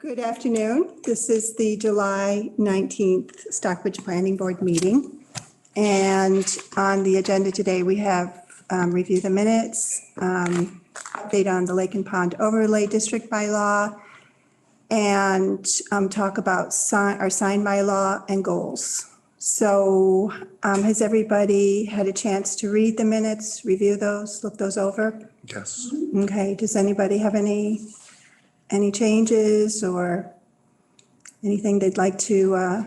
Good afternoon. This is the July 19th Stockbridge Planning Board meeting. And on the agenda today, we have review the minutes, update on the Lake and Pond Overlay District bylaw, and talk about our sign bylaw and goals. So has everybody had a chance to read the minutes, review those, look those over? Yes. Okay, does anybody have any changes or anything they'd like to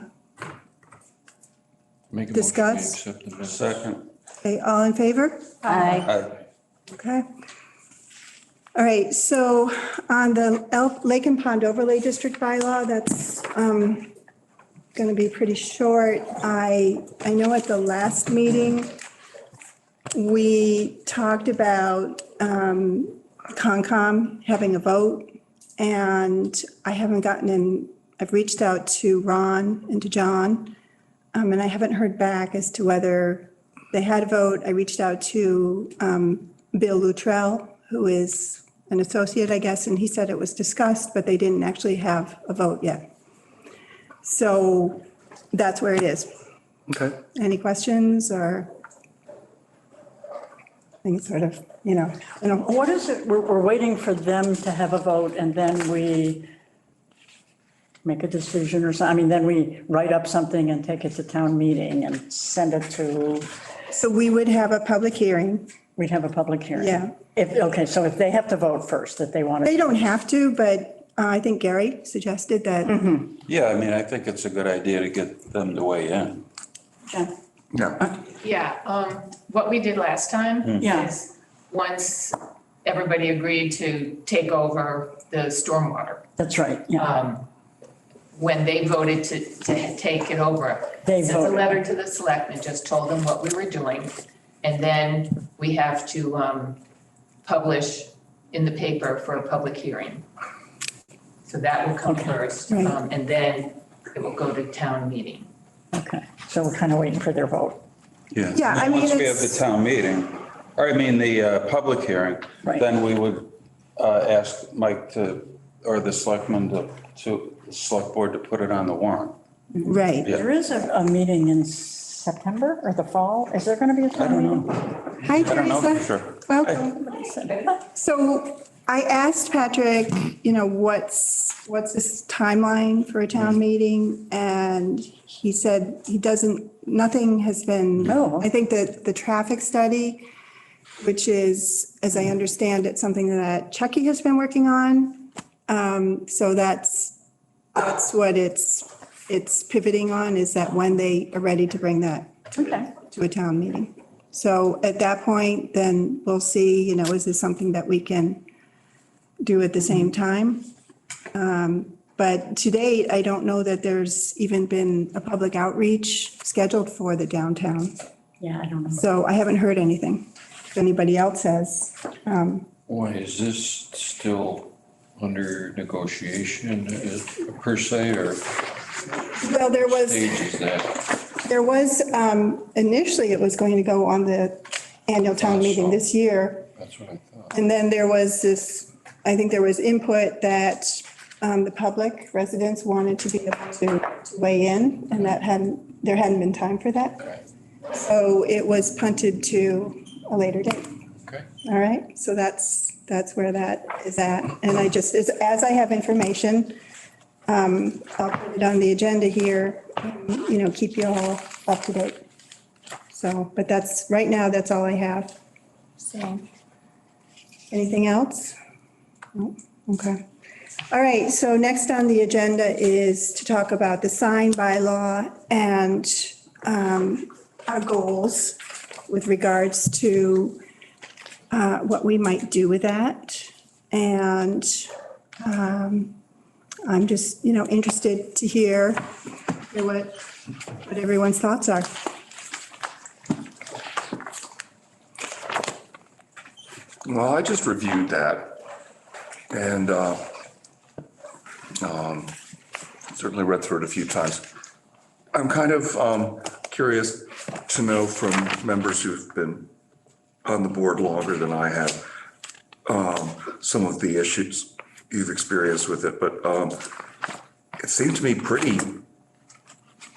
Make a discuss? motion, we accept the minutes. Second. Okay, all in favor? Aye. Okay. All right, so on the Lake and Pond Overlay District bylaw, that's going to be pretty short. I know at the last meeting, we talked about Concom having a vote, and I haven't gotten in, I've reached out to Ron and to John, and I haven't heard back as to whether they had a vote. I reached out to Bill Luttrell, who is an associate, I guess, and he said it was discussed, but they didn't actually have a vote yet. So that's where it is. Okay. Any questions or? I think it's sort of, What is it, we're waiting for them to have a vote and then we make a decision or something? I mean, then we write up something and take it to town meeting and send it to, So we would have a public hearing. we'd have a public hearing. Yeah. Okay, so if they have to vote first, that they want They to, don't have to, but I think Gary suggested that. Yeah, I mean, I think it's a good idea to get them to weigh in. Jen? Yeah. Yeah, what we did last time Yeah. is once everybody agreed to take over the stormwater, That's right, yeah. when they voted to take it over, They sent a voted. letter to the selectmen, just told them what we were doing. And then we have to publish in the paper for a public hearing. So that will come Okay. first, Right. and then it will go to town meeting. Okay, so we're kind of waiting for their vote. Yeah. Yeah, I mean, Once we have the it's- town meeting, or I mean, the public hearing, Right. then we would ask Mike to, or the selectmen to, the select board to put it on the warrant. Right. Yeah. There is a meeting in September or the fall. Is there going to be a I town don't meeting? know. Hi, I don't know for Teresa. sure. Welcome. Somebody said- So I asked Patrick, what's this timeline for a town meeting? And he said he doesn't, nothing has been, Oh. I think that the traffic study, which is, as I understand it, something that Chucky has been working on. So that's what it's pivoting on, is that when they are ready to bring that Okay, to a town meeting. So at that point, then we'll see, is this something that we can do at the same time? But to date, I don't know that there's even been a public outreach scheduled for the downtown. yeah, I don't know. So I haven't heard anything. If anybody else has, Why, is this still under negotiation per se, or well, there stage is that? was, initially it was going to go on the annual town meeting this year. That's what I thought. And then there was this, I think there was input that the public residents wanted to be able to weigh in, and there hadn't been time for that. Okay, So it was punted to a later date. okay. All right, so that's where that is at. And I just, as I have information, I'll put it on the agenda here, keep you all up to date. So, but right now, that's all I have. So, anything else? No? Okay. All right, so next on the agenda is to talk about the sign bylaw and our goals with regards to what we might do with that. And I'm just, interested to hear what everyone's thoughts are. Well, I just reviewed that and certainly read through it a few times. I'm kind of curious to know from members who've been on the board longer than I have, some of the issues you've experienced with it, but it seemed to me pretty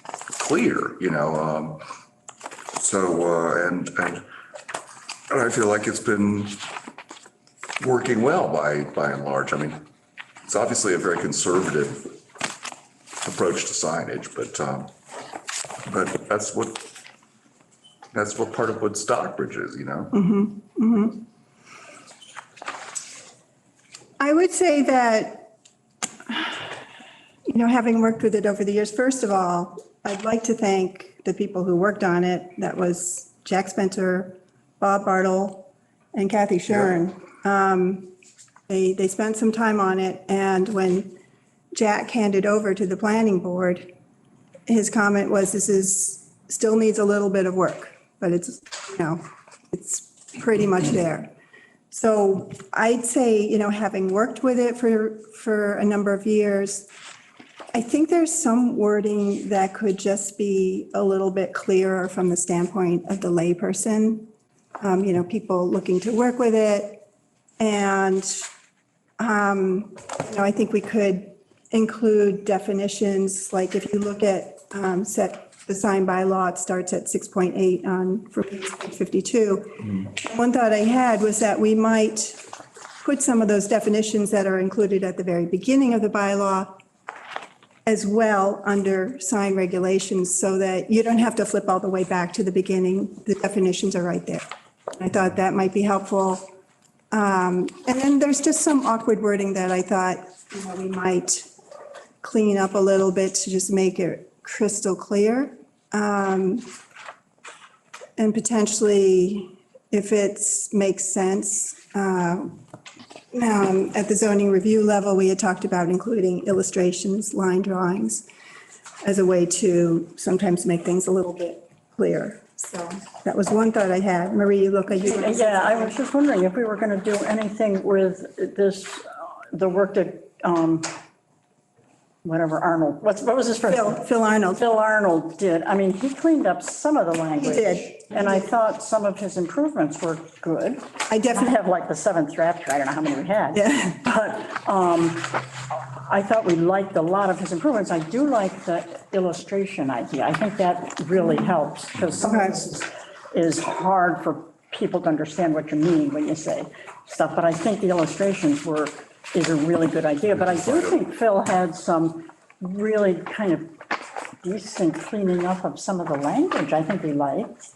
clear, and I feel like it's been working well by and large. I mean, it's obviously a very conservative approach to signage, but that's what part of what Stockbridge is, I would say that, having worked with it over the years, first of all, I'd like to thank the people who worked on it. That was Jack Spencer, Bob Bartle, and Kathy Shern. They spent some time on it, and when Jack handed over to the planning board, his comment was, still needs a little bit of work, but it's pretty much there. So I'd say, having worked with it for a number of years, I think there's some wording that could just be a little bit clearer from the standpoint of the layperson, people looking to work with it. And, I think we could include definitions, like if you look at the sign by law, it starts at 6.8 for page 52. One thought I had was that we might put some of those definitions that are included at the very beginning of the bylaw as well under sign regulations, so that you don't have to flip all the way back to the beginning. The definitions are right there. I thought that might be helpful. And then there's just some awkward wording that I thought we might clean up a little bit to just make it crystal clear. And potentially, if it makes sense, at the zoning review level, we had talked about including illustrations, line drawings, as a way to sometimes make things a little bit clearer. So that was one thought I had. Marie, you look like you. Yeah, I was just wondering if we were going to do anything with this, the work that, whatever Arnold, what was his first? Phil Arnold. Phil Arnold did. I mean, he cleaned up some of the language. He did. And I thought some of his improvements were good. I definitely have like the seventh draft, I don't know how many we had. Yeah. But I thought we liked a lot of his improvements. I do like the illustration idea. I think that really helps, because some of this is hard for people to understand what you mean when you say stuff. But I think the illustrations is a really good idea. But I do think Phil had some really kind of decent cleaning up of some of the language I think we liked.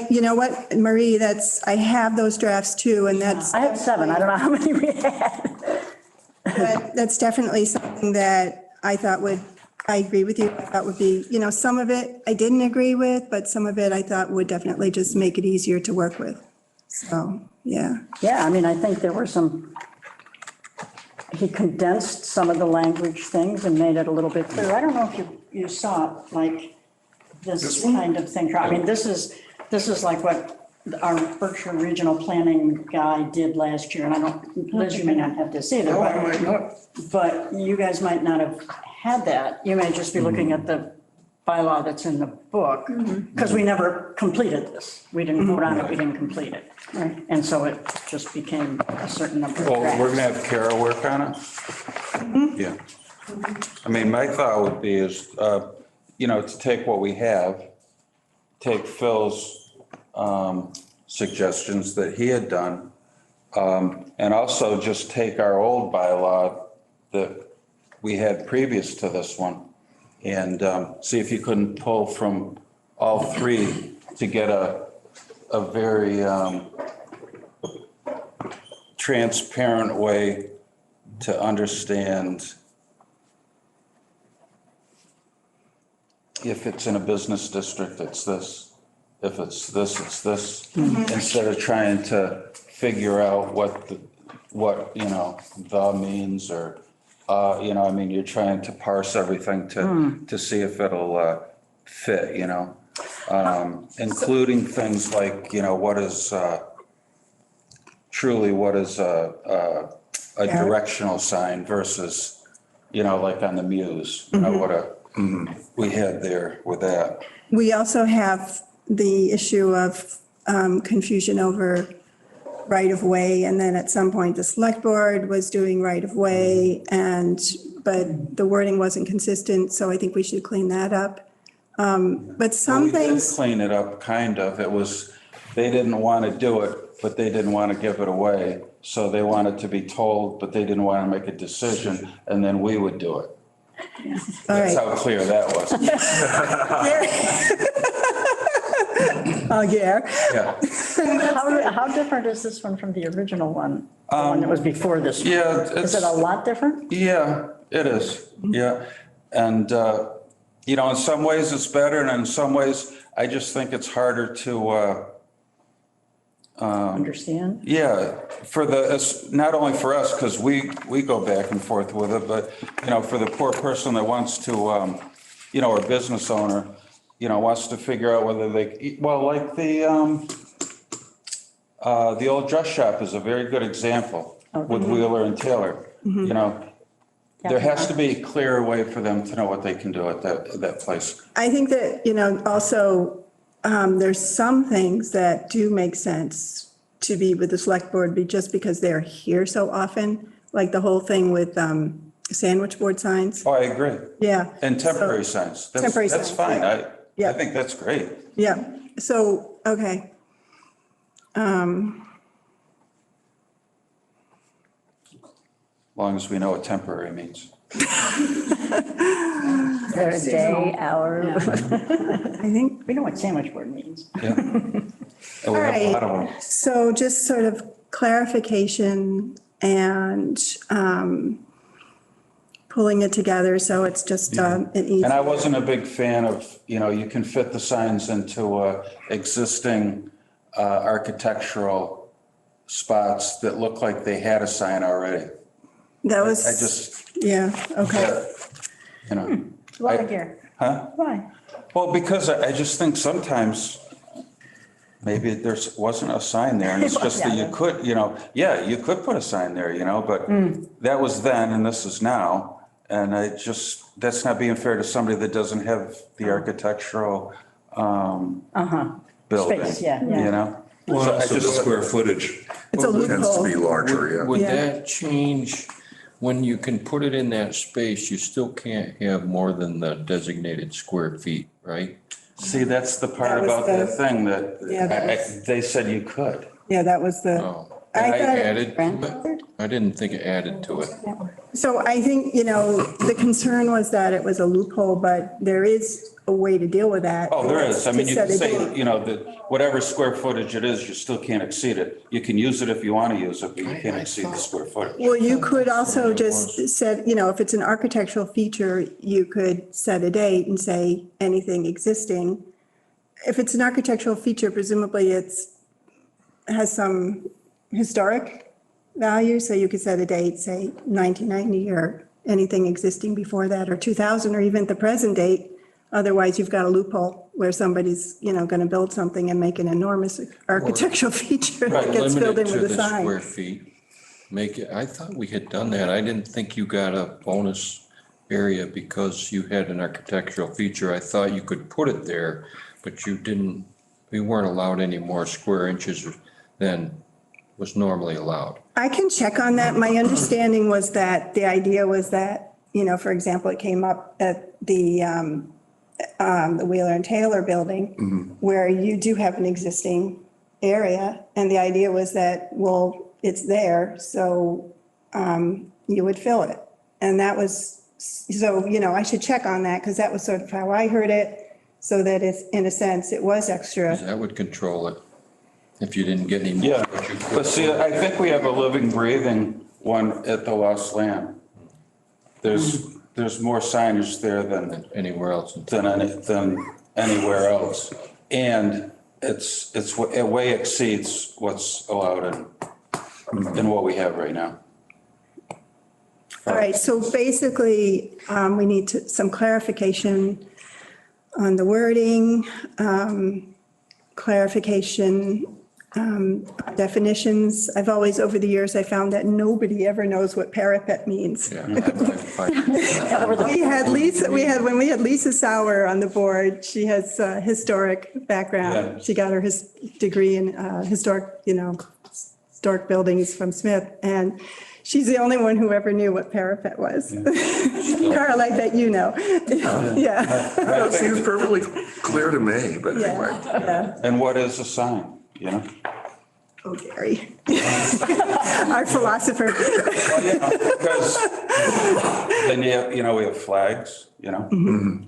you know what, Marie, I have those drafts too, and I have 7. I don't know how many we had. that's definitely something that I agree with you. I thought would be, some of it I didn't agree with, but some of it I thought would definitely just make it easier to work with. So, yeah. Yeah, I mean, I think there were he condensed some of the language things and made it a little bit clearer. I don't know if you saw like this kind of thing. I mean, this is like what our Berkshire Regional Planning guy did last year, and Liz, you may not have this either. No, I might not. But you guys might not have had that. You may just be looking at the bylaw that's in the book, because we never completed this. We didn't vote on it, we didn't complete it. Right. And so it just became a certain number of Well, drafts. we're going to have Kara work on it? Yeah. I mean, my thought would be is, to take what we have, take Phil's suggestions that he had done, and also just take our old bylaw that we had previous to this one, and see if you couldn't pull from all 3 to get a very transparent way to understand if it's in a business district, it's this. If it's this, it's this. Instead of trying to figure out what the means, or, I mean, you're trying to parse everything to see if it'll fit, including things like, what is a directional sign versus, like on the Muse, what we had there with that. We also have the issue of confusion over right of way. And then at some point, the select board was doing right of way but the wording wasn't consistent. So I think we should clean that up. But some We did things, clean it up, kind of. It was, they didn't want to do it, but they didn't want to give it away. So they wanted to be told, but they didn't want to make a decision, and then we would do it. all That's right. how clear that was. Oh, yeah. Yeah. How different is this one from the original one? The one that was before this one? Yeah, Is it a lot different? Yeah, it is. Yeah. And, in some ways it's better, and in some ways, I just think it's harder to, Understand? yeah, not only for us, because we go back and forth with it, but, for the poor person that wants to, or business owner, wants to figure out whether like the old dress shop is a very good example with Wheeler and Taylor. There has to be a clearer way for them to know what they can do at that place. I think that, also, there's some things that do make sense to be with the select board, just because they're here so often, like the whole thing with sandwich board signs. Oh, I agree. Yeah. And temporary signs. Temporary That's signs, fine. yeah. I think that's great. Yeah, so, okay. As long as we know what temporary means. A day, hour? I think, We know what sandwich board means. Yeah. And we have a lot of them. so just sort of clarification and pulling it together, so it's just an easy. And I wasn't a big fan of, you can fit the signs into existing architectural spots that look like they had a sign already. That was. I just, Yeah, okay. Why here? Huh? Why? Well, because I just think sometimes maybe there wasn't a sign there, and it's just that you could, you could put a sign there, but that was then and this is now. And that's not being fair to somebody that doesn't have the architectural building. Space, yeah. Well, So I also the just- square footage. It's a Tends to be loophole. larger, yeah. Would Yeah. that change when you can put it in that space? You still can't have more than the designated square feet, right? See, that's the part That was about the- that thing that Yeah, that was- they said you could. Yeah, that was the, Oh, I and I thought- added to it. I didn't think it added to it. so I think, the concern was that it was a loophole, but there is a way to deal with that. Oh, there is. I mean, you To can set a say, date. that whatever square footage it is, you still can't exceed it. You can use it if you want to use it, but you can't exceed the square footage. Well, you could also just set, if it's an architectural feature, you could set a date and say anything existing. If it's an architectural feature, presumably has some historic value, so you could set a date, say 1990 or anything existing before that, or 2000, or even the present date. Otherwise, you've got a loophole where somebody's, going to build something and make an enormous architectural feature that Right, gets filled Limit in it to with a the sign. square feet. Make it, I thought we had done that. I didn't think you got a bonus area because you had an architectural feature. I thought you could put it there, but you didn't, we weren't allowed any more square inches than was normally allowed. I can check on that. My understanding was that the idea was that, for example, it came up at the Wheeler and Taylor building, where you do have an existing area. And the idea was that, well, it's there, so you would fill it. And that was, so, I should check on that, because that was sort of how I heard it, so that it's, in a sense, it was extra. That would control it. If you didn't get any more. Yeah, but you could. but see, I think we have a living, breathing one at the Lost Lamb. There's more signage there than Anywhere else. than anywhere else. And it way exceeds what's allowed in what we have right now. All right, so basically, we need some clarification on the wording, clarification, definitions. I've always, over the years, I found that nobody ever knows what parapet means. Yeah. When we had Lisa Sauer on the board, she has historic Yeah. background. She got her degree in historic, historic buildings from Smith, and she's the only one who ever knew what parapet was. Carl, I bet you know. Yeah, It seems perfectly clear to me, but anyway. yeah. And what is a sign, you know? Oh, Gary. Our philosopher. Because then we have flags, you know?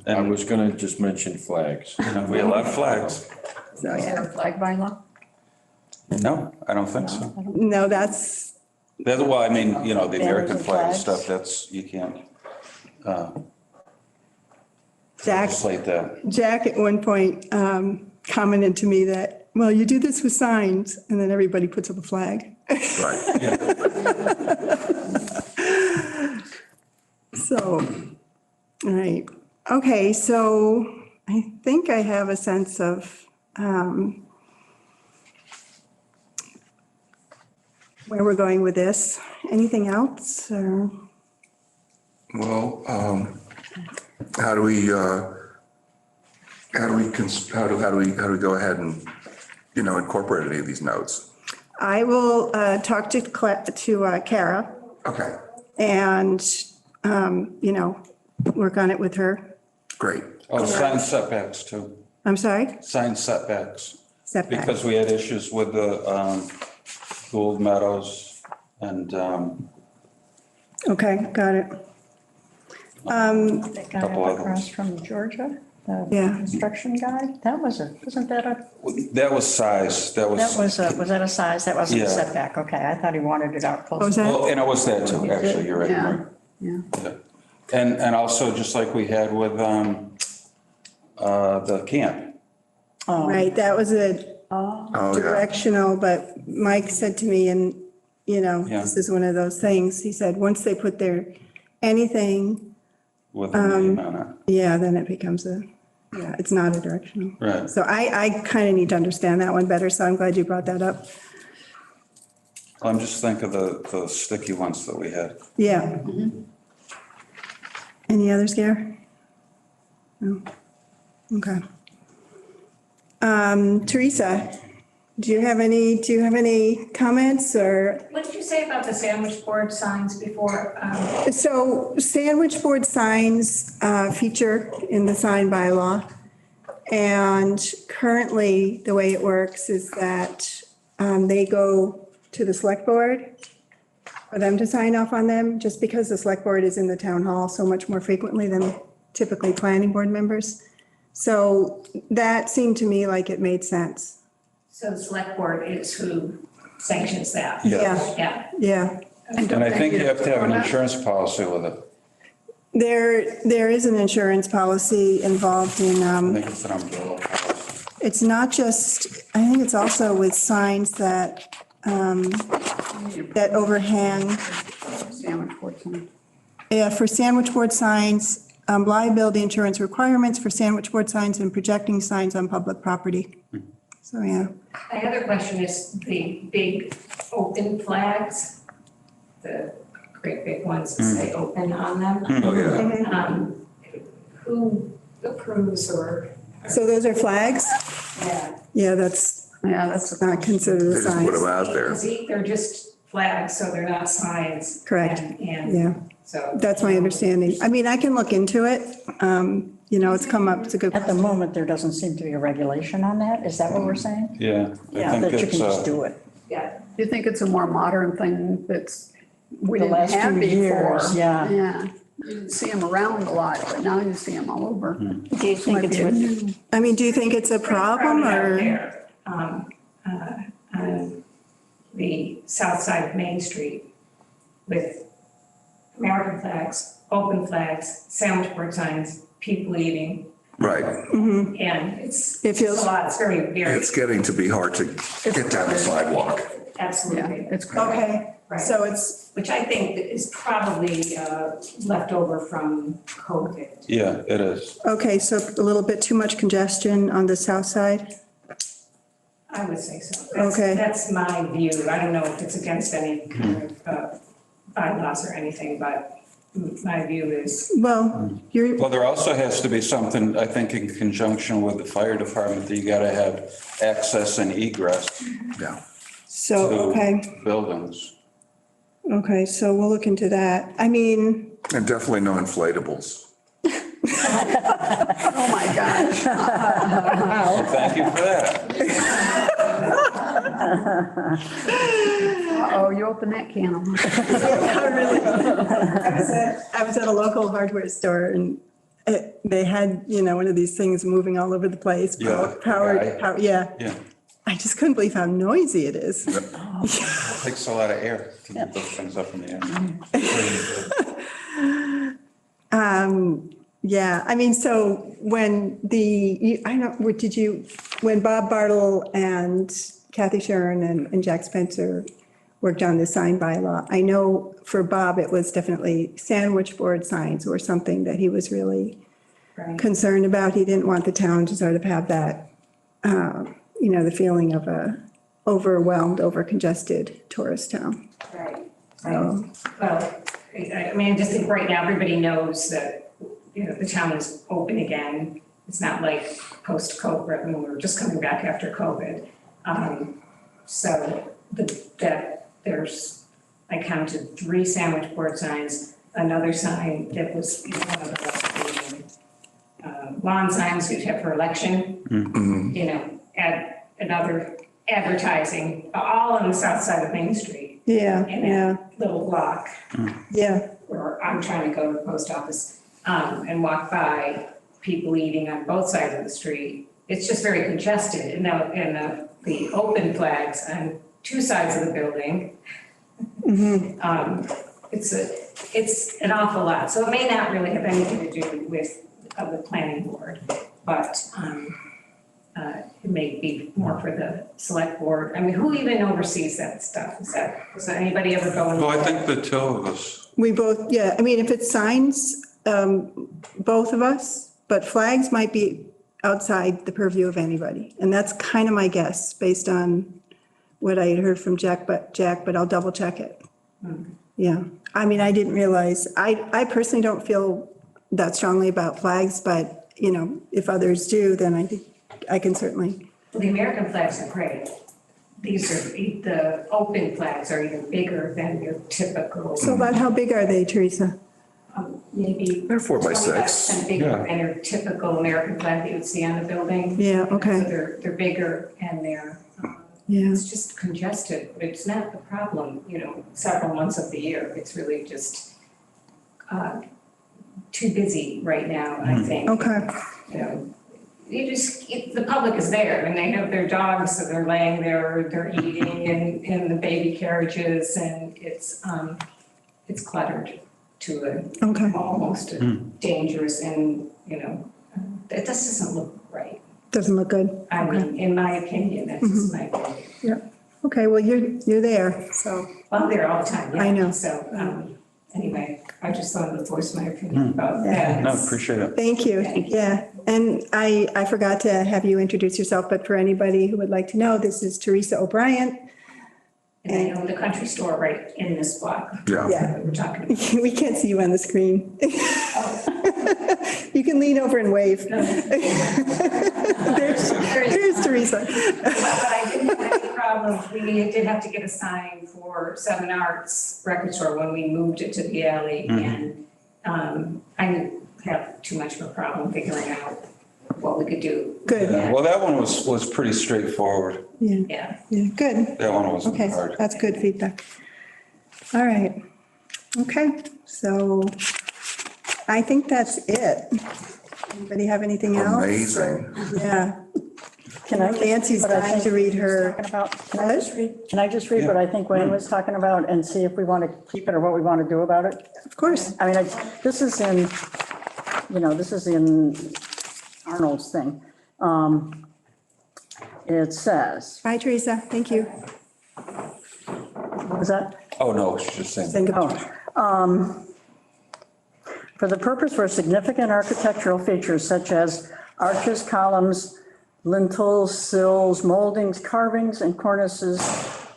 I was gonna just mention flags. And we allow flags. So, Is there yeah. a flag bylaw? No, I don't think so. No, that's, Well, I mean, the American and flag and flags. stuff, you can't Jack, legislate that. Jack at one point commented to me that, well, you do this with signs, and then everybody puts up a flag. Right. So, all right. Okay, so I think I have a sense of where we're going with this. Anything else, or? Well, how do we go ahead and, incorporate any of these notes? I will talk to Kara Okay, and, work on it with her. great. Oh, sign setbacks too, I'm sorry? sign setbacks. Setback. Because we had issues with the Gould Meadows and Okay, got it. That guy Couple up others. across from Georgia, the Yeah. construction guy, wasn't that a, that was size, that was that a size? That wasn't a Yeah. setback, okay, I thought he wanted it out What was closer. that? Well, and it was that too, actually, you're right. Yeah, Mark. yeah. Yeah. And also, just like we had with the camp. Right, that was a Oh, yeah. directional, but Mike said to me, and, this is one of those things, he said, once they put anything, With the name on it. yeah, then it becomes it's not a directional. Right. So I kind of need to understand that one better, so I'm glad you brought that up. I'm just thinking of the sticky ones that we had. Yeah. Any others, Gare? No? Okay. Teresa, do you have any comments or? What did you say about the sandwich board signs before? So sandwich board signs feature in the sign bylaw. And currently, the way it works is that they go to the select board for them to sign off on them, just because the select board is in the town hall so much more frequently than typically planning board members. So that seemed to me like it made sense. So the select board is who sanctions that? Yeah, Yeah. yeah. And I think you have to have an insurance policy with it. There is an insurance policy involved in, I think it's an umbrella policy. it's not just, I think it's also with signs that overhang. Sandwich board sign. Yeah, for sandwich board signs, liability insurance requirements for sandwich board signs and projecting signs on public property. So, yeah. My other question is the big open flags, the great big ones that say open on them. Oh, yeah. Who approves or, So those are flags? yeah, Yeah, that's Yeah, that's not considered a They just put them sign. out there. they're just flags, so they're not signs. Correct. And Yeah, so. that's my understanding. I mean, I can look into it. It's come up, it's a good At the question. moment, there doesn't seem to be a regulation on that, is that what we're saying? Yeah. Yeah, I that think you can it's, just do it. Yeah, Do you think it's a more modern thing that's, we The didn't last have few before? years, yeah. Yeah, you didn't see them around a lot, but now you see them all over. Do you think it's with, I mean, do you think it's a problem Crowded out or? there, on the south side of Main Street with American flags, open flags, sandwich board signs, people eating, Right. and it's It feels- a lot, it's very, very, It's getting to be hard to get down the sidewalk. Yeah, absolutely. it's crowded. Okay, Right. so it's, Which I think is probably left over from COVID. yeah, it is. okay, so a little bit too much congestion on the south side? I would say so. Okay. That's my view. I don't know if it's against any kind of bylaws or anything, but my view is, Well, you're, Well, there also has to be something, I think, in conjunction with the fire department, that you gotta have access and egress. Yeah. So, okay, to buildings. okay, so we'll look into that. I mean, And definitely no inflatables. Oh, my gosh. Well, thank you for that. Oh, you opened that can of worms. I was at a local hardware store and they had, one of these things moving all over the place. Yeah, Powered, guy. yeah. Yeah, I just couldn't believe how noisy it is. it takes a lot of air to get those things up in the air. Yeah, I mean, so when when Bob Bartle and Kathy Sharon and Jack Spencer worked on the sign bylaw, I know for Bob, it was definitely sandwich board signs or something that he was really concerned about. He didn't want the town to sort of have that, the feeling of a overwhelmed, overcongested tourist town. Right. So, Well, I mean, I just think right now, everybody knows that, the town is open again. It's not like post-COVID, I mean, we're just coming back after COVID. So I counted 3 sandwich board signs, another sign that was one of the lawn signs you'd have for election. Add another advertising, all on the south side of Main Street. yeah, In yeah, that little block yeah. where I'm trying to go to the post office, and walk by people eating on both sides of the street. It's just very congested, and the open flags on 2 sides of the building. It's an awful lot, so it may not really have anything to do with the planning board, but it may be more for the select board. I mean, who even oversees that stuff? Does anybody ever go and? Well, I think the two of us. We both, yeah, I mean, if it's signs, both of us, but flags might be outside the purview of anybody. And that's kind of my guess, based on what I had heard from Jack, but I'll double check it. Yeah, I mean, I didn't realize, I personally don't feel that strongly about flags, but, if others do, then I think I can certainly. Well, the American flags are great. The open flags are even bigger than your typical. So about how big are they, Teresa? Maybe. They're 4 by 6. 25% bigger Yeah. than your typical American flag that you would see on the building. Yeah, So okay, they're bigger and yeah, it's just congested, but it's not the problem, several months of the year. It's really just too busy right now, I think. okay, The public is there and they have their dogs, so they're laying there, they're eating in the baby carriages, and it's cluttered to okay. almost dangerous, and, it just doesn't look right. Doesn't look good. I mean, in my opinion, that's just my opinion. Yeah, okay, well, you're there, so, Well, I'm there all the time, yeah. I know. So, anyway, I just thought to voice my opinion about that. No, appreciate it. thank you, yeah. And I forgot to have you introduce yourself, but for anybody who would like to know, this is Teresa O'Brien. And I own the country store right in this block. Yeah. Yeah. that we're talking about. We can't see you on the screen. You can lean over and wave. There's Teresa. But I didn't have any problems. We did have to get a sign for Seven Arts Record Store when we moved it to the alley. And I didn't have too much of a problem figuring out what we could do. Good, Yeah, well, that one was pretty straightforward. yeah, Yeah. yeah, good. That one wasn't Okay, hard. that's good feedback. All right, okay, so I think that's it. Anybody have anything else? Amazing. Yeah, Can I? Nancy's what I dying think to read Wayne was her- talking about? Can I just read what I think Wayne was talking about and see if we want to keep it or what we want to do about it? of course. I mean, this is in Arnold's thing. It says, Bye, Teresa, thank you. what was that? Oh, no, she's just saying. Think of- For the purpose where significant architectural features such as arches, columns, lintels, sills, moldings, carvings, and cornices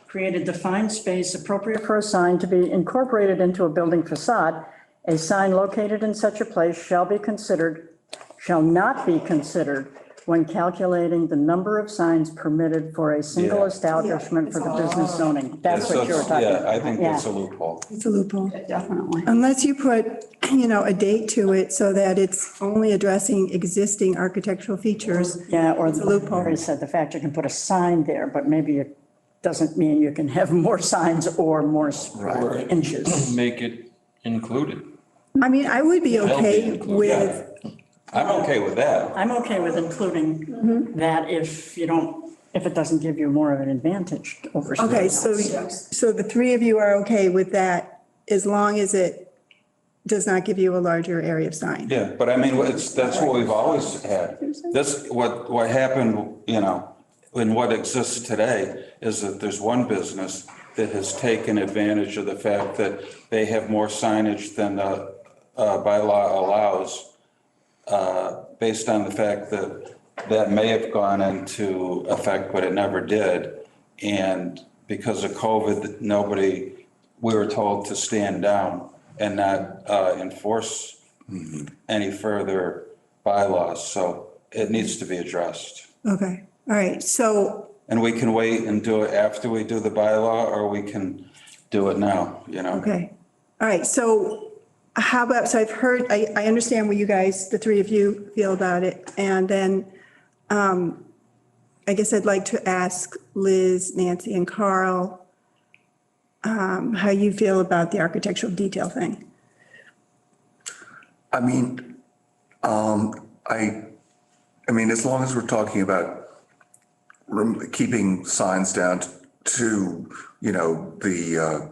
create a defined space appropriate for a sign to be incorporated into a building facade, a sign located in such a place shall not be considered when calculating the number of signs permitted for a single Yeah. establishment for the business zoning. That's Yeah, what so you're talking yeah, about. I think that's a Yeah. loophole. It's a loophole. Definitely. Unless you put, a date to it so that it's only addressing existing architectural features. Yeah, or It's a the loophole. Larry said, the fact you can put a sign there, but maybe it doesn't mean you can have more signs or more inches. Make it included. I mean, I would be okay included. with, I'm okay with that. I'm okay with including that if you don't, if it doesn't give you more of an advantage over. something okay, else. so the three of you are okay with that as long as it does not give you a larger area of sign? Yeah, but I mean, that's what we've always had. This, what happened, in what exists today is that there's one business that has taken advantage of the fact that they have more signage than the bylaw allows, based on the fact that that may have gone into effect, but it never did. And because of COVID, we were told to stand down and not enforce any further bylaws. So it needs to be addressed. Okay, all right, so, And we can wait and do it after we do the bylaw, or we can do it now, okay, all right, so how about, so I've heard, I understand what you guys, the three of you feel about it, and then I guess I'd like to ask Liz, Nancy, and Carl how you feel about the architectural detail thing. I mean, I mean, as long as we're talking about keeping signs down to, the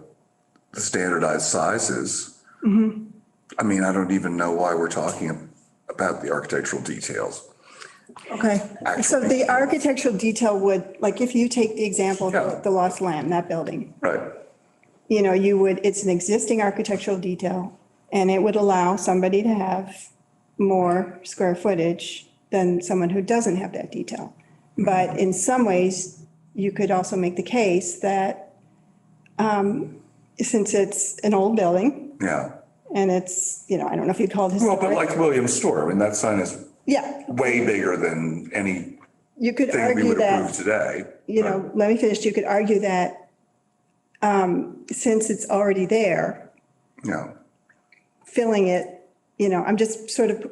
standardized sizes. I mean, I don't even know why we're talking about the architectural details. Okay, so the architectural detail would, like, if you take the example Yeah. of the Lost Lamb, that building, Right. you would, it's an existing architectural detail, and it would allow somebody to have more square footage than someone who doesn't have that detail. But in some ways, you could also make the case that since it's an old building Yeah. and it's, I don't know if you'd call it Well, but historic. like Williams Store, I mean, that sign is Yeah, way bigger than anything you could we argue would approve that, today. let me finish. You could argue that since it's already there, Yeah. filling it, I'm just sort of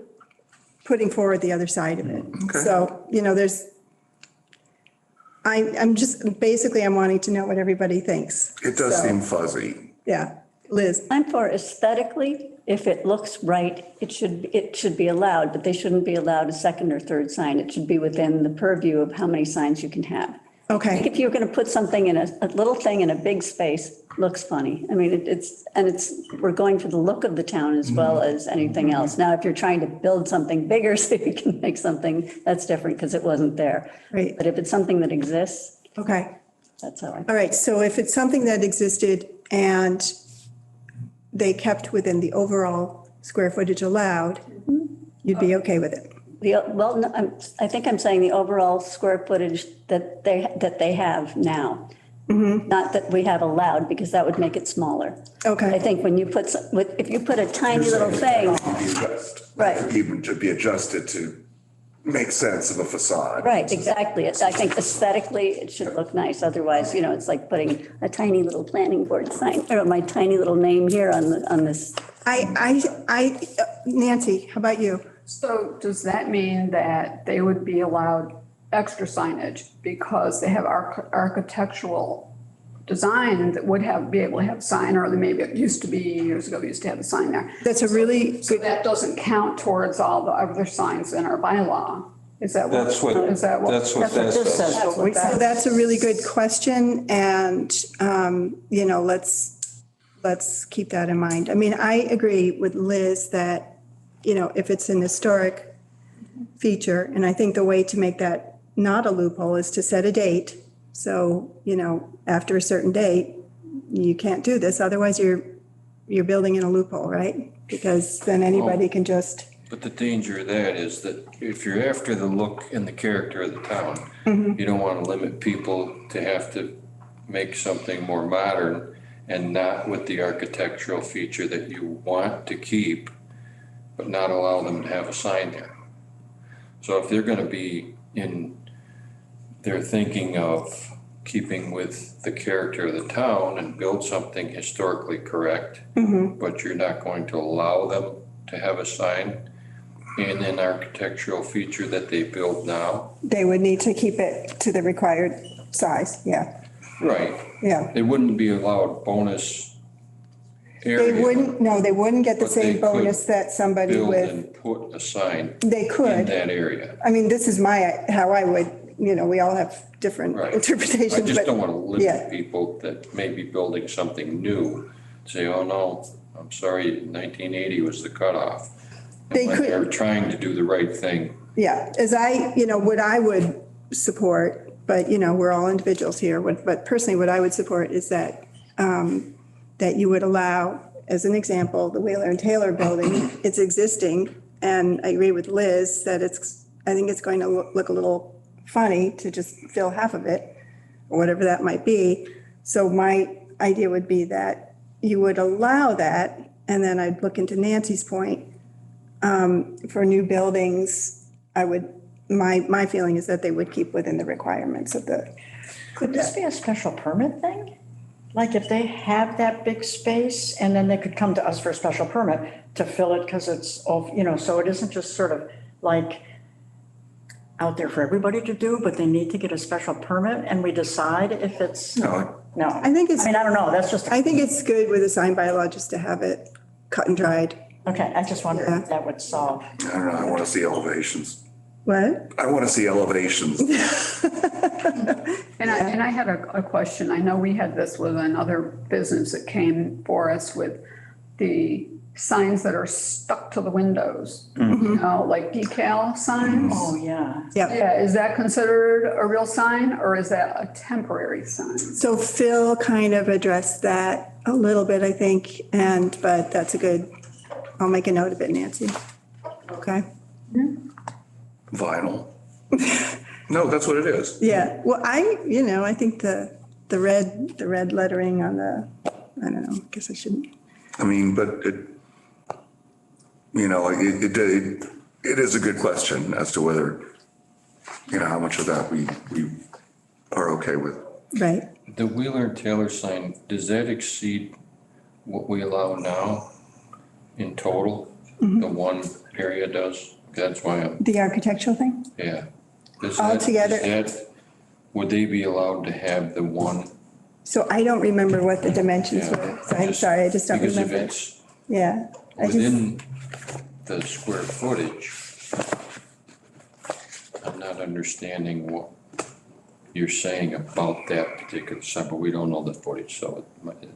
putting forward the other side of it. Okay. So, I'm just, basically, I'm wanting to know what everybody thinks. It does So, seem fuzzy. Yeah, Liz, I'm for aesthetically, if it looks right, it should be allowed, but they shouldn't be allowed a second or third sign. It should be within the purview of how many signs you can have. Like okay, if you're going to put something in a little thing in a big space, looks funny. I mean, we're going for the look of the town as well as anything else. Now, if you're trying to build something bigger so you can make something, that's different because it wasn't there. Right. But if it's something that exists, okay. that's how I. All right, so if it's something that existed and they kept within the overall square footage allowed, you'd be okay with it? Well, no, I think I'm saying the overall square footage that they have now. Not that we have allowed, because that would make it smaller. Okay. I think when you if you put a tiny little thing, Right. Even to be adjusted to make sense of a facade. right, exactly. I think aesthetically, it should look nice. Otherwise, it's like putting a tiny little planning board sign, or my tiny little name here on this. Nancy, how about you? So does that mean that they would be allowed extra signage because they have architectural design that would be able to have a sign, or maybe it used to be years ago, we used to have a sign there. That's a really So good, that doesn't count towards all the other signs in our bylaw? Is that what? That's what, Is that what? that's what That's what that this says. says. so that's a really good question, and, let's keep that in mind. I mean, I agree with Liz that, if it's an historic feature, and I think the way to make that not a loophole is to set a date. So, after a certain date, you can't do this, otherwise you're building in a loophole, right? Because then anybody can just, But the danger of that is that if you're after the look and the character of the town, you don't want to limit people to have to make something more modern and not with the architectural feature that you want to keep, but not allow them to have a sign there. So if they're gonna be they're thinking of keeping with the character of the town and build something historically correct, but you're not going to allow them to have a sign in an architectural feature that they build now. They would need to keep it to the required size, yeah, Right. yeah. They wouldn't be allowed bonus They area. wouldn't, no, they wouldn't get the But they same could bonus that somebody Build with, and put a sign they in could. that area. I mean, this is how I would, we all have different Right. interpretations, I just but don't want to yeah. limit people that may be building something new, say, oh no, I'm sorry, 1980 was the cutoff. They And when could- they're trying to do the right thing. Yeah, what I would support, but, we're all individuals here, but personally, what I would support is that, that you would allow, as an example, the Wheeler and Taylor building, it's existing, and I agree with Liz that I think it's going to look a little funny to just fill half of it, or whatever that might be. So my idea would be that you would allow that, and then I'd look into Nancy's point, for new buildings, my feeling is that they would keep within the requirements of the. Could this be a special permit thing? Like if they have that big space and then they could come to us for a special permit to fill it because it's, so it isn't just sort of like out there for everybody to do, but they need to get a special permit and we decide if it's, No, no. I think it's- I mean, I don't know, that's just, I think it's good with a sign bylaw just to have it cut and dried. okay, I just wondered if that would solve. I don't know, I want to see elevations. What? I want to see elevations. And I had a question. I know we had this with another business that came for us with the signs that are stuck to the windows, like decal signs. Oh, yeah. Yeah. Yeah, is that considered a real sign or is that a temporary sign? So Phil kind of addressed that a little bit, I think, but that's I'll make a note of it, Nancy. Okay? Vinyl. No, that's what it is. Yeah, well, I think the red lettering on I don't know, I guess I shouldn't. I mean, but it is a good question as to whether, how much of that we are okay with. Right. The Wheeler and Taylor sign, does that exceed what we allow now in total? The one area does? That's why The architectural thing? yeah. Altogether. Would they be allowed to have the one? So I don't remember what the dimensions Yeah, were. So I'm sorry, I just don't Because remember. if it's Yeah. within the square footage, I'm not understanding what you're saying about that particular sign, but we don't know the footage, so it might,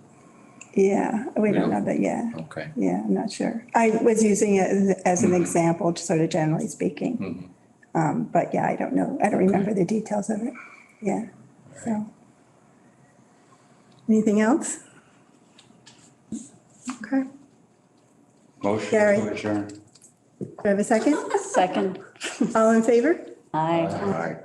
Yeah, we don't know that yet. okay. Yeah, I'm not sure. I was using it as an example, just sort of generally speaking. But yeah, I don't know. I don't remember the details of it. Yeah, so. Anything else? Okay. Do Motion Gary. to adjourn. I have a second? Second. All in favor? Aye. All right.